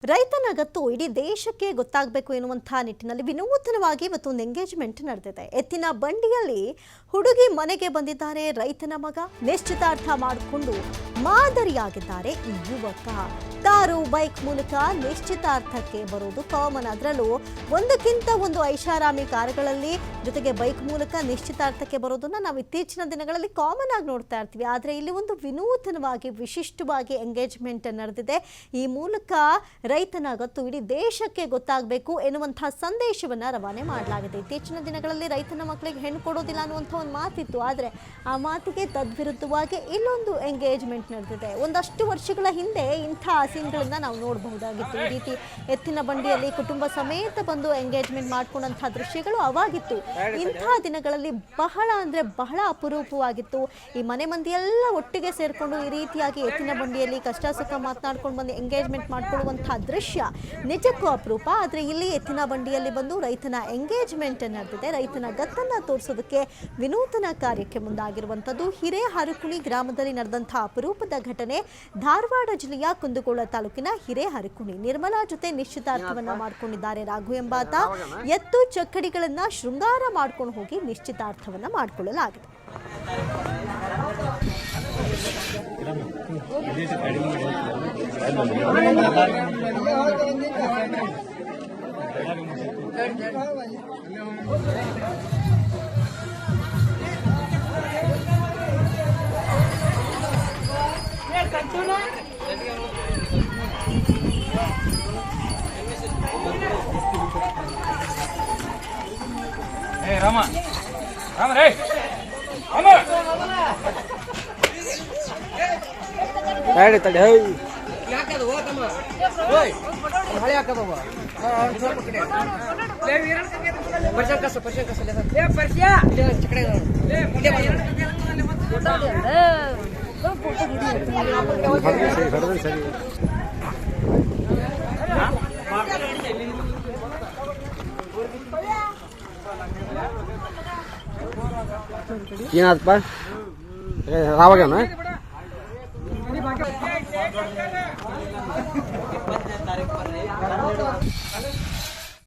ರೈತನಗತ್ತು ಇಡೀ ದೇಶಕ್ಕೆ ಗೊತ್ತಾಗಬೇಕು ಎನ್ನುವಂತ ನಿಟ್ಟಿನಲ್ಲಿ ವಿನೂತನವಾಗಿ ಇವತ್ತೊಂದು ಎಂಗೇಜ್ಮೆಂಟ್ ನಡೆದಿದೆ. ಎತ್ತಿನ ಬಂಡಿಯಲ್ಲಿ ಹುಡುಗಿ ಮನೆಗೆ ಬಂದಿದ್ದಾರೆ ರೈತನ ಮಗ. ನಿಶ್ಚಿತಾರ್ಥ ಮಾಡಿಕೊಂಡು ಮಾದರಿಯಾಗಿದ್ದಾರೆ ಈ ಯುವಕ. ಕಾರು ಬೈಕ್ ಮೂಲಕ ನಿಶ್ಚಿತಾರ್ಥಕ್ಕೆ ಬರೋದು ಕಾಮನ್. ಅದರಲ್ಲೂ ಒಂದಕ್ಕಿಂತ ಒಂದು ಐಷಾರಾಮಿ ಕಾರುಗಳಲ್ಲಿ ಜೊತೆಗೆ ಬೈಕ್ ಮೂಲಕ ನಿಶ್ಚಿತಾರ್ಥಕ್ಕೆ ಬರೋದನ್ನ ನಾವು ಇತ್ತೀಚಿನ ದಿನಗಳಲ್ಲಿ ಕಾಮನ್ ಆಗಿ ನೋಡ್ತಾ ಇರ್ತೀವಿ. ಆದರೆ ಇಲ್ಲಿ ಒಂದು ವಿನೂತನವಾಗಿ ವಿಶಿಷ್ಟವಾಗಿ ಎಂಗೇಜ್ಮೆಂಟ್ ನಡೆದಿದೆ. ಈ ಮೂಲಕ ರೈತನಗತ್ತು ಇಡೀ ದೇಶಕ್ಕೆ ಗೊತ್ತಾಗಬೇಕು ಎನ್ನುವಂತಹ ಸಂದೇಶವನ್ನ ರವಾನೆ ಮಾಡಲಾಗಿದೆ. ಇತ್ತೀಚಿನ ದಿನಗಳಲ್ಲಿ ರೈತನ ಮಕ್ಕಳಿಗೆ ಹೆಣ್ಣು ಕೊಡೋದಿಲ್ಲ ಅನ್ನುವಂಥ ಒಂದು ಮಾತಿತ್ತು. ಆದರೆ ಆ ಮಾತಿಗೆ ತದ್ವಿರುದ್ಧವಾಗಿ ಇಲ್ಲೊಂದು ಎಂಗೇಜ್ಮೆಂಟ್ ನಡೆದಿದೆ. ಒಂದಷ್ಟು ವರ್ಷಗಳ ಹಿಂದೆ ಇಂಥ ಸೀನ್ಗಳನ್ನ ನಾವು ನೋಡಬಹುದಾಗಿತ್ತು. ಈ ರೀತಿ ಎತ್ತಿನ ಬಂಡಿಯಲ್ಲಿ ಕುಟುಂಬ ಸಮೇತ ಬಂದು ಎಂಗೇಜ್ಮೆಂಟ್ ಮಾಡ್ಕೊಂಡಂತಹ ದೃಶ್ಯಗಳು ಅವಾಗಿತ್ತು. ಇಂಥ ದಿನಗಳಲ್ಲಿ ಬಹಳ ಅಪರೂಪವಾಗಿತ್ತು. ಈ ಮನೆ ಮಂದಿ ಎಲ್ಲ ಒಟ್ಟಿಗೆ ಸೇರ್ಕೊಂಡು ಈ ರೀತಿಯಾಗಿ ಎತ್ತಿನ ಬಂಡಿಯಲ್ಲಿ ಕಷ್ಟ ಸುಖ ಮಾತನಾಡ್ಕೊಂಡು ಬಂದು ಎಂಗೇಜ್ಮೆಂಟ್ ಮಾಡ್ಕೊಳ್ಳುವಂತಹ ದೃಶ್ಯ ನಿಜಕ್ಕೂ ಅಪರೂಪ. ಆದರೆ ಇಲ್ಲಿ ಎತ್ತಿನ ಬಂಡಿಯಲ್ಲಿ ಬಂದು ರೈತನ ಎಂಗೇಜ್ಮೆಂಟ್ ನಡೆದಿದೆ. ರೈತನ ಗತ್ತನ್ನ ತೋರಿಸೋದಕ್ಕೆ ವಿನೂತನ ಕಾರ್ಯಕ್ಕೆ ಮುಂದಾಗಿರುವಂಥದ್ದು. ಹಿರೇಹರಕುಣಿ ಗ್ರಾಮದಲ್ಲಿ ನಡೆದಂತಹ ಅಪರೂಪದ ಘಟನೆ. ಧಾರವಾಡ ಜಿಲ್ಲೆಯ ಕುಂದಗೋಳ ತಾಲೂಕಿನ ಹಿರೇಹರಕುಣಿ ನಿರ್ಮಲಾ ಜೊತೆ ನಿಶ್ಚಿತಾರ್ಥವನ್ನ ಮಾಡ್ಕೊಂಡಿದ್ದಾರೆ ರಾಘು ಎಂಬಾತ. ಎತ್ತು ಚಕ್ಕಡಿಗಳನ್ನ ಶೃಂಗಾರ ಮಾಡ್ಕೊಂಡು ಹೋಗಿ ನಿಶ್ಚಿತಾರ್ಥವನ್ನ ಮಾಡಿಕೊಳ್ಳಲಾಗಿದೆ. ರಾಮ ರಾಮ ರೇ ರಾಮ ತಡಿ ತಡಿ ಹೈ ಯಾಕದು ಹೋಗಮ್ಮ ಓಯ್ ಹಳೆ ಹಾಕದವ ಸ್ವಲ್ಪ ಕಡೆ ಲೇ ವೀರಣ್ಣ ಪರಿಚಯ ಕಸ ಲೇ ಪರಿಚಯ ಲೇ ಚಕಡೆ ಲೇ ಮುಂದೆ ಸರಿ ಏನಾದಪ್ಪ ರಾವಾಗನ